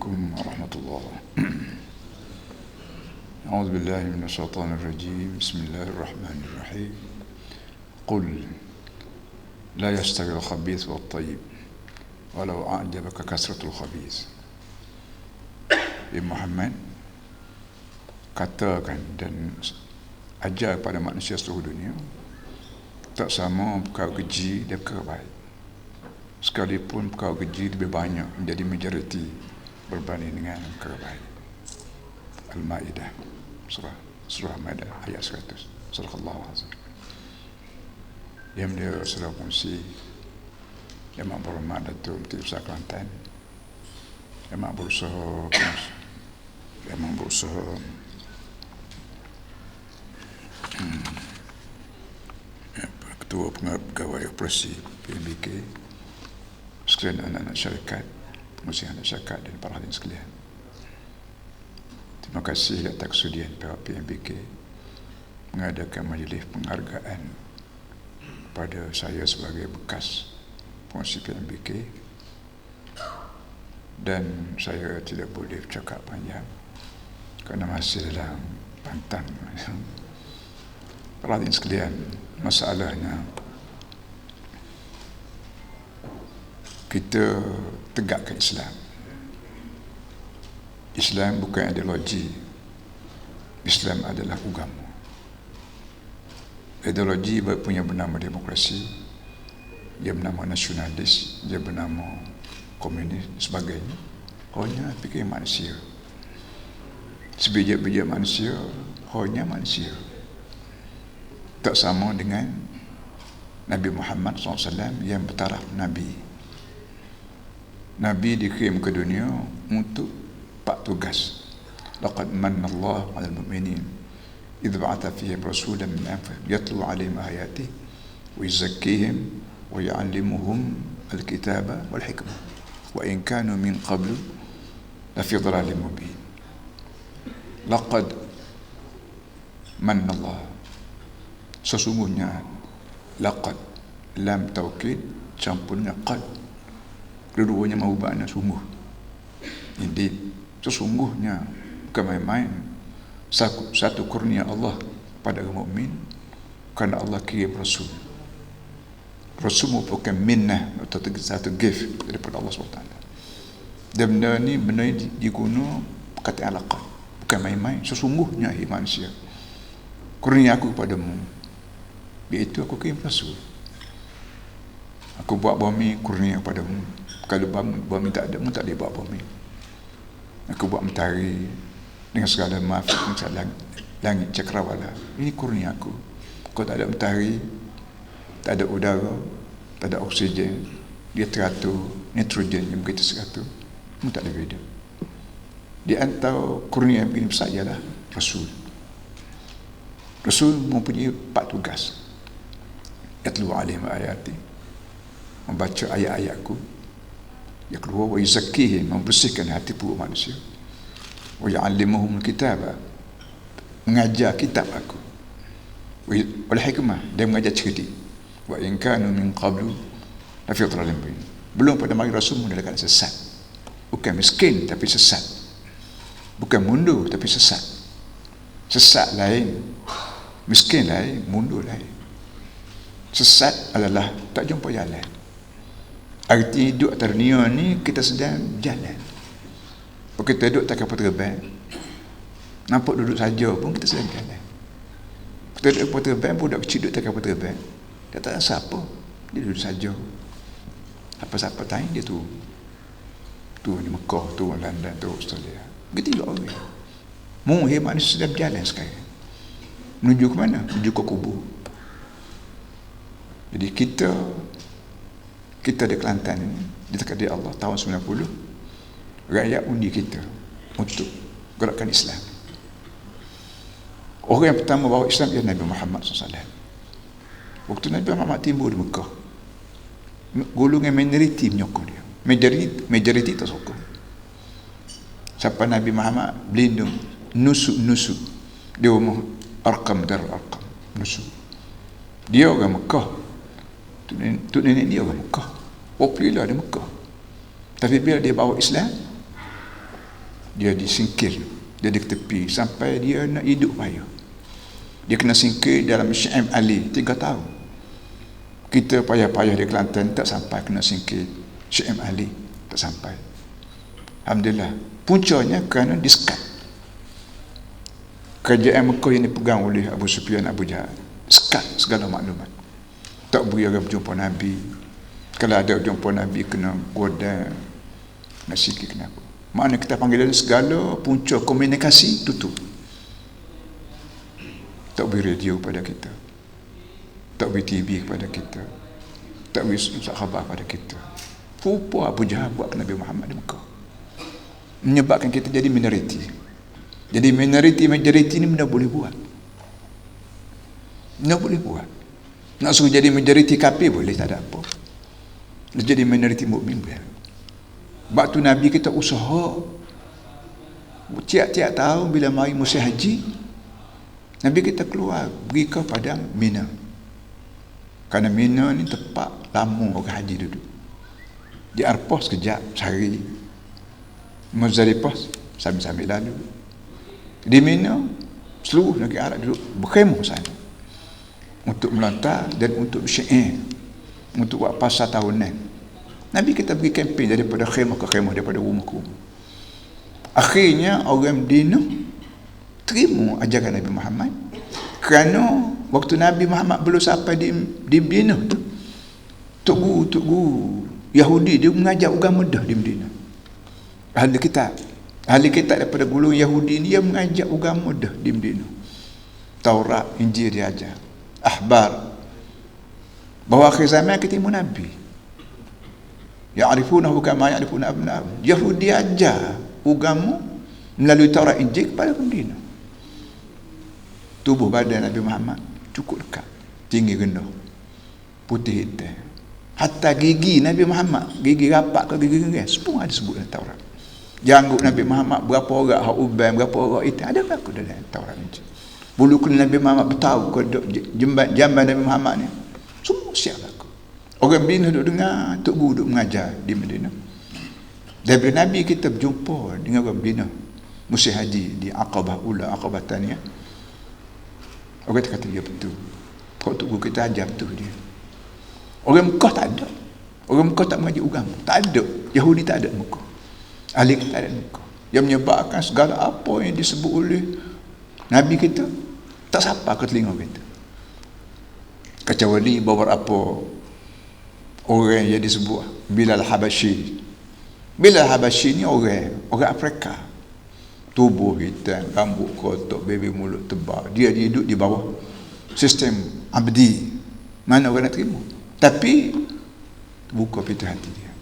عليكم ورحمة الله. أعوذ بالله من الشيطان الرجيم. بسم الله الرحمن الرحيم. قل لا يستوي الخبيث والطيب ولو أعجبك كثرة الخبيث. Muhammad katakan dan ajar kepada manusia seluruh dunia, tak sama perkara keji dan perkara baik, sekalipun perkara keji lebih banyak menjadi majoriti berbanding dengan perkara baik. Al-Ma'idah, surah Maidah ayat 100. Sadaqallahu azim. Yang dia sudah kongsi Yang Mak Berhormat Datuk Menteri Besar Kelantan, Yang Mak berusaha Ketua Pegawai Operasi PMBK, sekalian anak-anak syarikat, pengurusi anak syarikat dan para hadirin sekalian. Terima kasih atas kesudian pihak PMBK mengadakan majlis penghargaan kepada saya sebagai bekas pengurusi PMBK, dan saya tidak boleh bercakap panjang kerana masih dalam pantang. Para hadirin sekalian, masalahnya kita tegakkan Islam. Islam bukan ideologi. Islam adalah agama. Ideologi punya bernama demokrasi, dia bernama nasionalis, dia bernama komunis, sebagainya. Hanya fikir manusia, sebijak-bijak manusia, hanya manusia. Tak sama dengan Nabi Muhammad SAW yang bertaraf Nabi. Nabi dikirim ke dunia untuk 4 tugas. Laqad manna Allah 'alal mu'minin idh ba'atha fihim rasulan min anfusihim yatlu 'alaihim ayatihi wa yuzakkihim wa yu'allimuhum al-kitaba wal hikmah wa in kanu min qablu la fi dhalalin mubin. Laqad manna Allah, sesungguhnya, laqad, lam taukid campurnya qad, kedua-duanya mahu makna sungguh. Indeed, sesungguhnya, bukan main-main, satu kurnia Allah pada orang mukmin, kerana Allah kirim Rasul. Rasul merupakan minnah atau satu gift daripada Allah SWT. Dan benda ni diguna kata laqad, bukan main-main, sesungguhnya manusia, kurnia aku kepadamu, iaitu aku kirim Rasul. Aku buat bumi kurnia kepadamu. Kalau bumi tak ada, tak boleh buat bumi. Aku buat mentari dengan segala manfaat langit cakrawala. Ini kurnia aku. Kalau tak ada mentari, tak ada udara, tak ada oksigen, dia teratur nitrogen yang begitu teratur, kamu tak ada hidup. Di antara kurnia yang begini besar ialah Rasul. Rasul mempunyai 4 tugas. Yatlu 'alaihim ayati, membaca ayat-ayatku. Yang kedua, wa yuzakkihim, membersihkan hati buruk manusia. Wa yu'allimuhum al-kitaba, mengajar kitab aku. Wal hikmah, dia mengajar cerdik. Wa in kanu min qablu la fi dhalalin mubin, belum pada mari Rasul mendalam sesat. Bukan miskin tapi sesat, bukan mundur tapi sesat. Sesat lain, miskin lain, mundur lain. Sesat adalah tak jumpa jalan. Arti duduk atas dunia ni, kita sedang jalan. Kalau kita duduk tak kapal terbang, nampak duduk saja pun kita sedang jalan. Kita duduk kapal terbang, budak kecil duduk tak kapal terbang, dia tak rasa apa, dia duduk saja. Apa-apa time dia tu di Mekah, tu London, tu Australia. Begitu juga orang. Mungkin manusia sedang berjalan sekarang. Menuju ke mana? Menuju ke kubur. Jadi kita di Kelantan ini, ditakdir Allah tahun 90, rakyat undi kita untuk gerakan Islam. Orang yang pertama bawa Islam ialah Nabi Muhammad SAW. Waktu Nabi Muhammad timbul di Mekah, golongan minoriti menyokong dia, majoriti tak sokong. Sampai Nabi Muhammad berlindung nusuk di rumah Arqam, Darul Arqam, nusuk. Dia orang Mekah, tu nenek dia orang Mekah, popular di Mekah. Tapi bila dia bawa Islam, dia disingkir, dia di tepi sampai dia nak hidup payah. Dia kena singkir dalam Syekh Ali 3 tahun. Kita payah-payah di Kelantan tak sampai kena singkir Syekh Ali, tak sampai. Alhamdulillah. Puncanya kerana disekat. Kerajaan Mekah yang dipegang oleh Abu Sufyan, Abu Jahal, sekat segala maklumat. Tak beri orang berjumpa Nabi. Kalau ada jumpa Nabi kena goda, nak sikit kenapa. Makna kita panggilan segala punca komunikasi tutup. Tak beri radio pada kita, tak beri TV kepada kita, tak beri khabar pada kita. Rupa Abu Jahal buat ke Nabi Muhammad di Mekah, menyebabkan kita jadi minoriti. Jadi majoriti ni benda boleh buat, benda boleh buat. Nak suruh jadi majoriti kafir boleh, tak ada apa. Nak jadi minoriti mukmin boleh. Waktu Nabi kita usaha tiap-tiap tahun bila mari musim haji, Nabi kita keluar pergi ke padang Mina. Kerana Mina ni tempat lama orang haji duduk. Di Arafah sekejap sehari, Muzdalifah sambil-sambil lalu. Di Mina seluruh negeri Arab duduk berkhemah sana untuk melontar dan untuk syair, untuk buat pasar tahunan. Nabi kita pergi kempen daripada khemah ke khemah, daripada rumah ke rumah. Akhirnya orang Madinah terima ajaran Nabi Muhammad, kerana waktu Nabi Muhammad belum sampai di Madinah tu, Tok Guru Yahudi dia mengajar agama dah di Madinah. Ahli kitab daripada golongan Yahudi ni, dia mengajar agama dah di Madinah. Taurat, Injil dia ajar. Ahbar. Bahawa akhir zaman ketemu Nabi. Ya'rifunahu kama ya'rifuna abna'ahum. Yahudi ajar agama melalui Taurat, Injil kepada Madinah. Tubuh badan Nabi Muhammad cukup dekat, tinggi rendah, putih hitam. Hatta gigi Nabi Muhammad, gigi rapat ke gigi gengis, semua ada sebut dalam Taurat. Janggut Nabi Muhammad berapa orang hak uban, berapa orang hitam, ada berlaku dalam Taurat Injil. Bulu kulit Nabi Muhammad bertahu ke jamban Nabi Muhammad ni, semua siap berlaku. Orang Madinah duduk dengar, Tok Guru duduk mengajar di Madinah. Daripada Nabi kita berjumpa dengan orang Madinah musim haji di Aqabah Ula, Aqabah Thaniyah. Orang kata dia betul. Kau Tok Guru kita ajar betul dia. Orang Mekah tak ada. Orang Mekah tak mengaji agama. Tak ada. Yahudi tak ada di Mekah. Ahli kita ada di Mekah. Yang menyebabkan segala apa yang disebut oleh Nabi kita tak sampai ke telinga kita. Kecuali beberapa orang yang disebut Bilal Habashi. Bilal Habashi ni orang Afrika. Tubuh hitam, rambut kotak, baby mulut tebal. Dia duduk di bawah sistem abdi. Mana orang nak terima? Tapi buka pintu hati dia.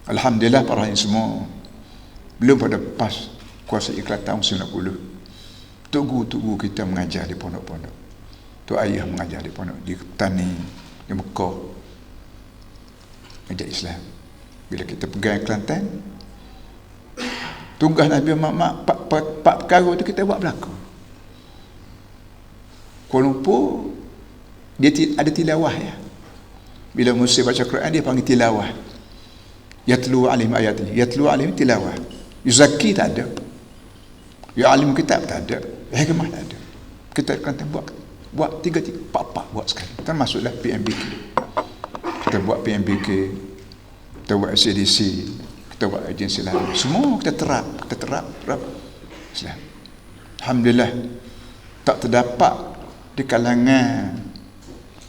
Alhamdulillah para hadirin semua, belum pada pas kuasa ikhlas tahun 90, Tok Guru kita mengajar di pondok-pondok. Tok Ayah mengajar di pondok, di Tani, di Mekah, mengajar Islam. Bila kita pegang Kelantan, tugas Nabi Muhammad pak perkara tu kita buat berlaku. Kuala Lumpur dia ada tilawah ya. Bila musim baca Quran dia panggil tilawah. Yatlu alim ayat, yatlu alim tilawah. Yuzaki tak ada. Ya alim kitab tak ada. Hikmah tak ada. Kita akan buat 3-4 buat sekali. Termasuklah PMBK. Kita buat PMBK, kita buat CDC, kita buat agensi lain. Semua kita terap Islam. Alhamdulillah tak terdapat di kalangan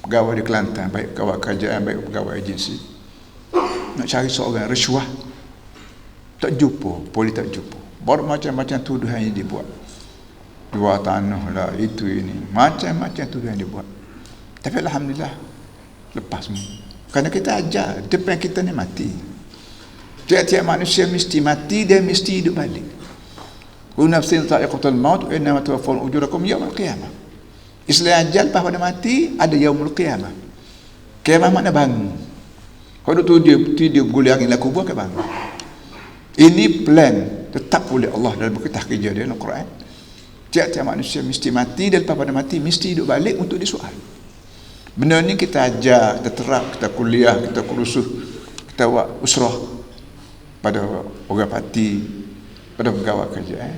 pegawai di Kelantan, baik pegawai kerajaan, baik pegawai agensi, nak cari seorang rasuah tak jumpa, boleh tak jumpa. Baru macam-macam tuduhan yang dibuat, jual tanah lah, itu ini, macam-macam tuduhan yang dibuat. Tapi alhamdulillah lepas semua, kerana kita ajar depan kita ni mati. Tiap-tiap manusia mesti mati, dia mesti hidup balik. Kullu nafsin dha'iqatul maut wa innama tuwaffawna ujurakum yaumil qiyamah. Islam ajal lepas pada mati, ada yaumul qiyamah. Qiyamah makna bangun. Kalau tu dia bergulir angin laku buah ke bangun. Ini plan tetap oleh Allah dalam berkitah kerja dia dalam Quran. Tiap-tiap manusia mesti mati, dan lepas pada mati mesti hidup balik untuk disoal. Benda ni kita ajar, kita terap, kita kuliah, kita kursus, kita buat usrah pada orang parti, pada pegawai kerajaan.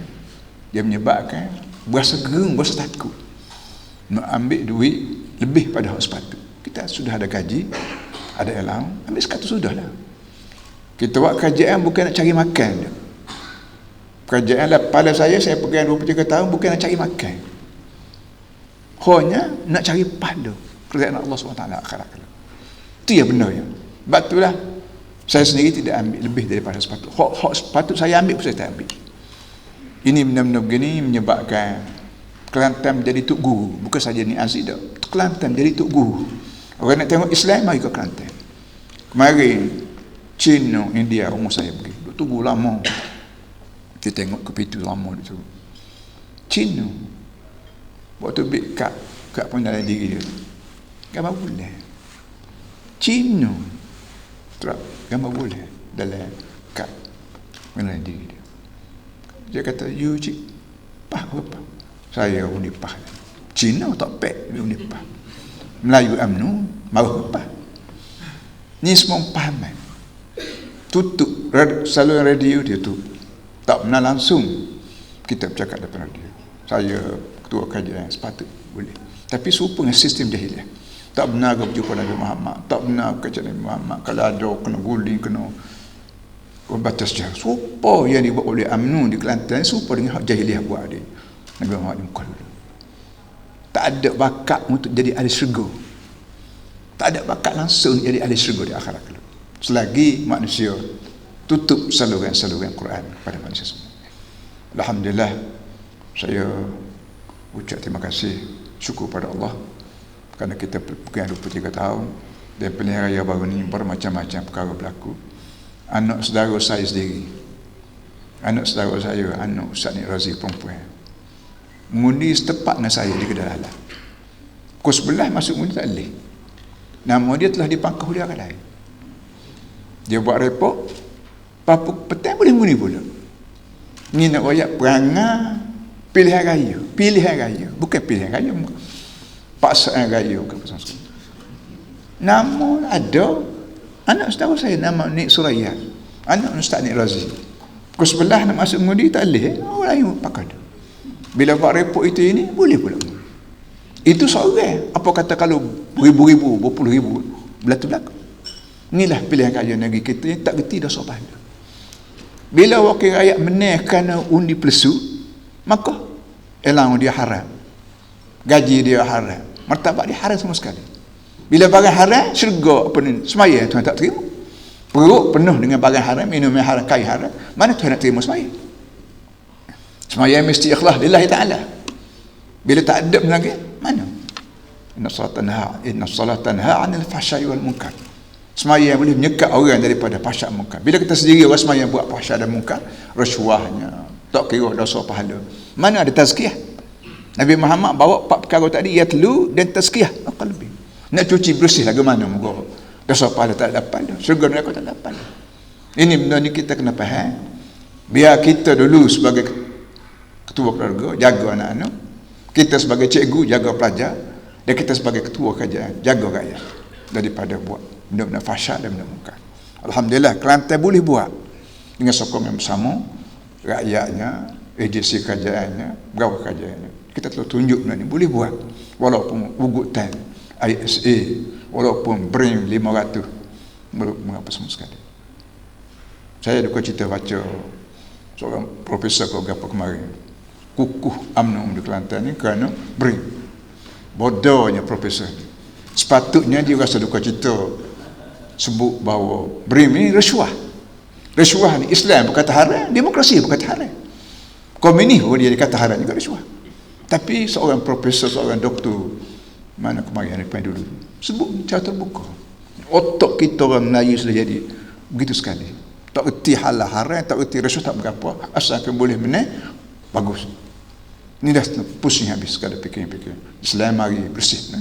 Dia menyebabkan berasa gerung, berasa takut nak ambil duit lebih pada hak sepatu. Kita sudah ada gaji, ada allowance, ambil sekat tu sudahlah. Kita buat kerajaan bukan nak cari makan dia. Kerajaan lah, pada saya pegang 23 tahun bukan nak cari makan, hanya nak cari pahala kerajaan Allah SWT akhirat. Itu yang benar ya. Sebab itulah saya sendiri tidak ambil lebih daripada sepatu. Hak sepatu saya ambil pun saya tak ambil. Ini benar-benar begini menyebabkan Kelantan menjadi tuk guru. Bukan saja ni Aziz dah, Kelantan menjadi tuk guru. Orang nak tengok Islam, mari ke Kelantan. Kemarin China, India, rumah saya pergi, duk tunggu lama. Kita tengok ke pintu lama tu. China waktu bik kat pengendalian diri dia, gambar bulan. Cina terap gambar bulan dalam kad pengendalian diri dia. Dia kata, you cik pah apa? Saya unipah. Cina tak pek unipah. Melayu UMNO mau apa? Ni semua pahaman. Tutup saluran radio dia tu. Tak pernah langsung kita bercakap depan radio. Saya ketua kerajaan sepatut boleh. Tapi serupa dengan sistem jahiliah. Tak benar ke berjumpa Nabi Muhammad, tak benar ke Nabi Muhammad. Kalau ada kena guling, kena batas jahat. Serupa yang dibuat oleh UMNO di Kelantan, serupa dengan hak jahiliah buat dia. Nabi Muhammad di Muka dulu. Tak ada bakat untuk jadi ahli syurga. Tak ada bakat langsung jadi ahli syurga di akhirat. Selagi manusia tutup saluran-saluran Quran pada manusia semua. Alhamdulillah, saya ucap terima kasih, syukur pada Allah kerana kita pegang 23 tahun dan pilihan raya baru ni bermacam-macam perkara berlaku. Anak saudara saya sendiri, anak saudara saya, anak Ustaz Nik Razi perempuan, mengundi setepak dengan saya di Kedah Alam. Pukul 11 masuk mengundi tak boleh. Nama dia telah dipangkah oleh orang lain. Dia buat report, papuk petang boleh mengundi pula. Ni nak royak perangai pilihan raya. Pilihan raya, bukan pilihan raya, paksaan raya, bukan paksaan sekolah. Nama ada anak saudara saya, nama Nik Suraya, anak Ustaz Nik Razi. Pukul 11 nak masuk mengundi tak boleh. Orang lain pakai dia. Bila buat report itu ini, boleh pula. Itu seorang. Apa kata kalau ribu-ribu, berpuluh ribu belakang. Inilah pilihan raya negeri kita yang tak gerti dah soal pahala. Bila wakil rakyat menang kerana undi pelesu, maka elang dia haram, gaji dia haram, martabat dia haram semua sekali. Bila barang haram, syurga apa ni, semaya Tuhan tak terima. Perut penuh dengan barang haram, minum yang haram, kain haram, mana Tuhan nak terima semaya? Semaya mesti ikhlas lillahi ta'ala. Bila tak adab lagi, mana? Inna salat tanha 'anil fahsya'i wal munkar. Semaya boleh menyekat orang daripada fahsya' munkar. Bila kita sendiri orang semaya buat fahsya' dan munkar, rasuahnya, tak kira dosa pahala. Mana ada tazkiyah? Nabi Muhammad bawa 4 perkara tadi, yatlu dan tazkiyah qalbi. Nak cuci bersih lagu mana moga dosa pahala tak dapat, syurga neraka tak dapat. Ini benda ni kita kena faham. Biar kita dulu sebagai ketua keluarga jaga anak-anak, kita sebagai cikgu jaga pelajar, dan kita sebagai ketua kerajaan jaga rakyat daripada buat benda-benda fahsyat dan benda munkar. Alhamdulillah, Kelantan boleh buat dengan sokongan bersama rakyatnya, agensi kerajaannya, pegawai kerajaannya. Kita telah tunjuk benda ni boleh buat, walaupun ugutan ISA, walaupun BRIM 500 mengapa semua sekali. Saya duka cita baca seorang profesor apa kemarin, kukuh UMNO di Kelantan ni kerana BRIM. Bodohnya profesor ni. Sepatutnya dia rasa duka cita sebut bahawa BRIM ni rasuah. Rasuah ni Islam berkata haram, demokrasi berkata haram. Komunis pun dia dikata haram juga rasuah. Tapi seorang profesor, seorang doktor mana kemarin yang dulu sebut cara terbuka. Otak kita orang Melayu sudah jadi begitu sekali. Tak erti halal haram, tak erti rasuah, tak berapa. Asalkan boleh menang, bagus. Ini dah pusing habis sekali fikir-fikir. Islam mari bersih.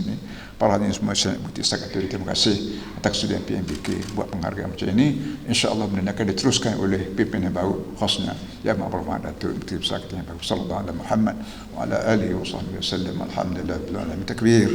Para hadirin semua saya bukti setakat itu. Terima kasih atas kesudian PMBK buat penghargaan macam ini. InsyaAllah benda akan diteruskan oleh pimpinan baru khasnya Yang Maha Datuk Menteri Besar kita yang baru sallallahu alaihi Muhammad wa ala alihi wa sahbihi wasallam. Alhamdulillah bil alamin. Takbir.